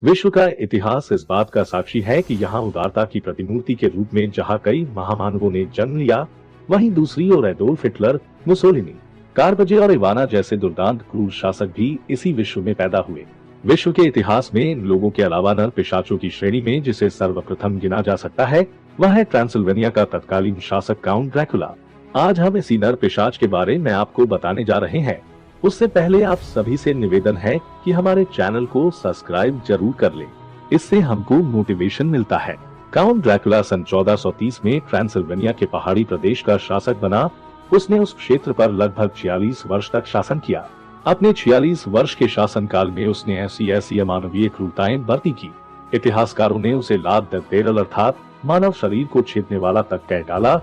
विश्व का इतिहास इस बात का साक्षी है कि यहाँ उदारता की प्रतिमूर्ति के रूप में जहाँ कई महामानवों ने जन्म लिया, वहीं दूसरी ओर एडोल्फ हिटलर, मुसोलिनी, कारबजे और इवाना जैसे दुर्दांत क्रूर शासक भी इसी विश्व में पैदा हुए। विश्व के इतिहास में इन लोगों के अलावा नर पिशाचों की श्रेणी में जिसे सर्वप्रथम गिना जा सकता है, वह है ट्रांसिल्वेनिया का तत्कालीन शासक काउंट ड्रैकुला। आज हम इसी नर पिशाच के बारे में आपको बताने जा रहे हैं। उससे पहले आप सभी से निवेदन है कि हमारे चैनल को सब्सक्राइब जरूर कर लें, इससे हमको मोटिवेशन मिलता है। काउंट ड्रैकुला सन 1430 में ट्रांसिल्वेनिया के पहाड़ी प्रदेश का शासक बना। उसने उस क्षेत्र पर लगभग 46 वर्ष तक शासन किया। अपने 46 वर्ष के शासनकाल में उसने ऐसी अमानवीय क्रूरताएं बरती की। इतिहासकारों ने उसे लाद देरल अर्थात मानव शरीर को छेदने वाला तक कह डाला।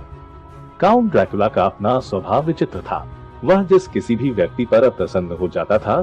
काउंट ड्रैकुला का अपना स्वभाव विचित्र था। वह जिस किसी भी व्यक्ति पर प्रसन्न हो जाता था,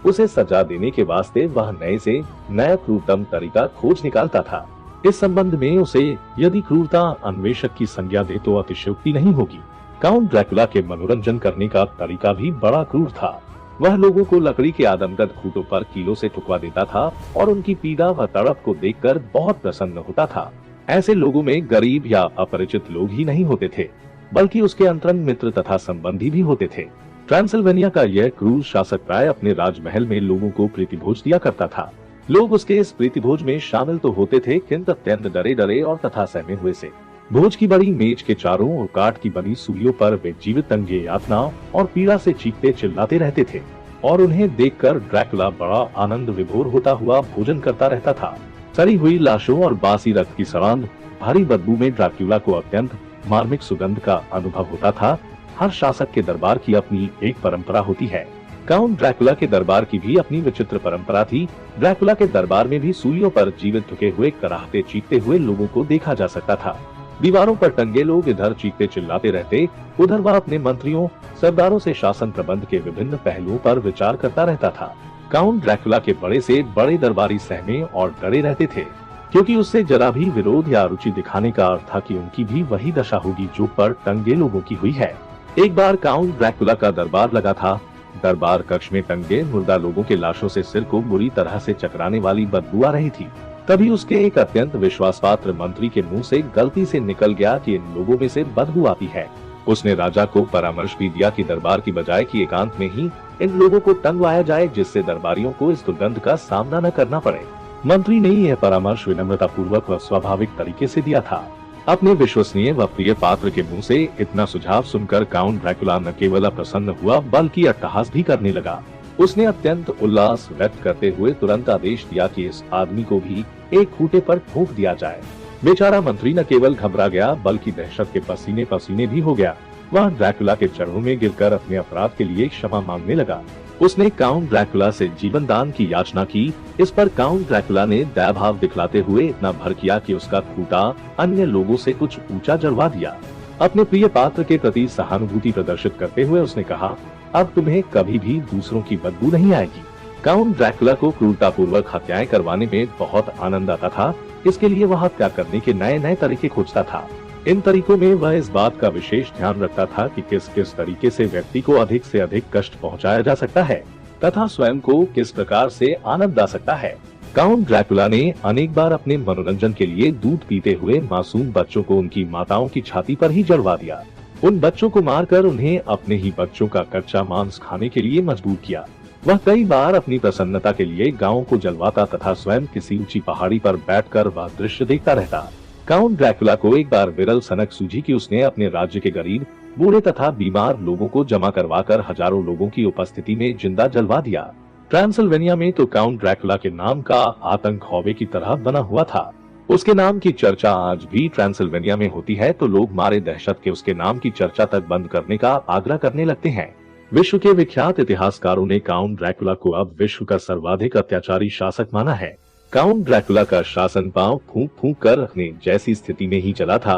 उसे सजा देने के वास्ते वह नए से नया क्रूरतम तरीका खोज निकालता था। इस संबंध में उसे यदि क्रूरता अन्वेषक की संज्ञा दे तो अतिशयोक्ति नहीं होगी। काउंट ड्रैकुला के मनोरंजन करने का तरीका भी बड़ा क्रूर था। वह लोगों को लकड़ी के आदमकद खूंटों पर कीलों से ठुकवा देता था और उनकी पीड़ा व तड़प को देखकर बहुत प्रसन्न होता था। ऐसे लोगों में गरीब या अपरिचित लोग ही नहीं होते थे, बल्कि उसके अंतरंग मित्र तथा संबंधी भी होते थे। ट्रांसिल्वेनिया का यह क्रूर शासक प्राय अपने राजमहल में लोगों को प्रीतिभोज दिया करता था। लोग उसके इस प्रीतिभोज में शामिल तो होते थे, किंतु अत्यंत डरे डरे और तथा सहमे हुए से। भोज की बड़ी मेज के चारों ओर काठ की बनी सूलियों पर वे जीवित अंगे यातना और पीड़ा से चीखते चिल्लाते रहते थे और उन्हें देखकर ड्रैकुला बड़ा आनंद विभोर होता हुआ भोजन करता रहता था। सड़ी हुई लाशों और बासी रक्त की सड़ांध भारी बदबू में ड्रैकुला को अत्यंत मार्मिक सुगंध का अनुभव होता था। हर शासक के दरबार की अपनी एक परंपरा होती है। काउंट ड्रैकुला के दरबार की भी अपनी विचित्र परंपरा थी। ड्रैकुला के दरबार में भी सूलियों पर जीवित झुके हुए कराहते चीखते हुए लोगों को देखा जा सकता था। दीवारों पर टंगे लोग इधर चीखते चिल्लाते रहते, उधर वह अपने मंत्रियों सरदारों से शासन प्रबंध के विभिन्न पहलुओं पर विचार करता रहता था। काउंट ड्रैकुला के बड़े से बड़े दरबारी सहमे और डरे रहते थे, क्योंकि उससे जरा भी विरोध या रुचि दिखाने का अर्थ था कि उनकी भी वही दशा होगी जो पर टंगे लोगों की हुई है। एक बार काउंट ड्रैकुला का दरबार लगा था। दरबार कक्ष में टंगे मुर्दा लोगों के लाशों से सिर को बुरी तरह से चकराने वाली बदबू आ रही थी। तभी उसके एक अत्यंत विश्वासपात्र मंत्री के मुंह से गलती से निकल गया कि इन लोगों में से बदबू आती है। उसने राजा को परामर्श भी दिया कि दरबार की बजाय कि एकांत में ही इन लोगों को टंगवाया जाए, जिससे दरबारियों को इस दुर्गंध का सामना न करना पड़े। मंत्री ने यह परामर्श विनम्रता पूर्वक व स्वाभाविक तरीके से दिया था। अपने विश्वसनीय व प्रिय पात्र के मुंह से इतना सुझाव सुनकर काउंट ड्रैकुला न केवल प्रसन्न हुआ बल्कि अट्टहास भी करने लगा। उसने अत्यंत उल्लास व्यक्त करते हुए तुरंत आदेश दिया कि इस आदमी को भी एक खूंटे पर ठोक दिया जाए। बेचारा मंत्री न केवल घबरा गया बल्कि दहशत के पसीने पसीने भी हो गया। वह ड्रैकुला के चरणों में गिरकर अपने अपराध के लिए क्षमा मांगने लगा। उसने काउंट ड्रैकुला से जीवन दान की याचना की। इस पर काउंट ड्रैकुला ने दयाभाव दिखलाते हुए इतना भर किया कि उसका खूंटा अन्य लोगों से कुछ ऊंचा जलवा दिया। अपने प्रिय पात्र के प्रति सहानुभूति प्रदर्शित करते हुए उसने कहा, अब तुम्हें कभी भी दूसरों की बदबू नहीं आएगी। काउंट ड्रैकुला को क्रूरता पूर्वक हत्याएं करवाने में बहुत आनंद आता था। इसके लिए वह हत्या करने के नए नए तरीके खोजता था। इन तरीकों में वह इस बात का विशेष ध्यान रखता था कि किस किस तरीके से व्यक्ति को अधिक से अधिक कष्ट पहुंचाया जा सकता है तथा स्वयं को किस प्रकार से आनंद आ सकता है। काउंट ड्रैकुला ने अनेक बार अपने मनोरंजन के लिए दूध पीते हुए मासूम बच्चों को उनकी माताओं की छाती पर ही जलवा दिया। उन बच्चों को मारकर उन्हें अपने ही बच्चों का कच्चा मांस खाने के लिए मजबूर किया। वह कई बार अपनी प्रसन्नता के लिए गाँव को जलवाता तथा स्वयं किसी ऊंची पहाड़ी पर बैठकर वह दृश्य देखता रहता। काउंट ड्रैकुला को एक बार विरल सनक सूझी कि उसने अपने राज्य के गरीब, बूढ़े तथा बीमार लोगों को जमा करवाकर हजारों लोगों की उपस्थिति में जिंदा जलवा दिया। ट्रांसिल्वेनिया में तो काउंट ड्रैकुला के नाम का आतंक हौवे की तरह बना हुआ था। उसके नाम की चर्चा आज भी ट्रांसिल्वेनिया में होती है तो लोग मारे दहशत के उसके नाम की चर्चा तक बंद करने का आग्रह करने लगते हैं। विश्व के विख्यात इतिहासकारों ने काउंट ड्रैकुला को अब विश्व का सर्वाधिक अत्याचारी शासक माना है। काउंट ड्रैकुला का शासन पांव फूंक फूंक कर रखने जैसी स्थिति में ही चला था,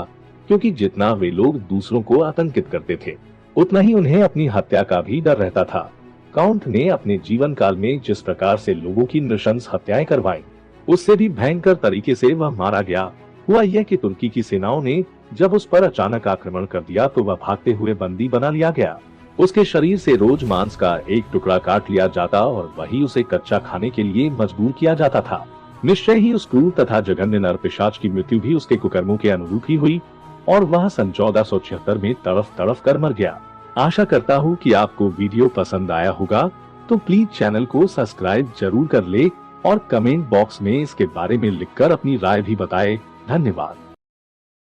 क्योंकि जितना वे लोग दूसरों को आतंकित करते थे उतना ही उन्हें अपनी हत्या का भी डर रहता था। काउंट ने अपने जीवन काल में जिस प्रकार से लोगों की नृशंस हत्याएं करवाई, उससे भी भयंकर तरीके से वह मारा गया। हुआ यह कि तुर्की की सेनाओं ने जब उस पर अचानक आक्रमण कर दिया तो वह भागते हुए बंदी बना लिया गया। उसके शरीर से रोज मांस का एक टुकड़ा काट लिया जाता और वही उसे कच्चा खाने के लिए मजबूर किया जाता था। निश्चय ही उस क्रूर तथा जघन्य नरपिशाच की मृत्यु भी उसके कुकर्मों के अनुरूप ही हुई और वह सन 1476 में तड़फ तड़फ कर मर गया। आशा करता हूँ कि आपको वीडियो पसंद आया होगा, तो प्लीज चैनल को सब्सक्राइब जरूर कर ले और कमेंट बॉक्स में इसके बारे में लिखकर अपनी राय भी बताएं। धन्यवाद।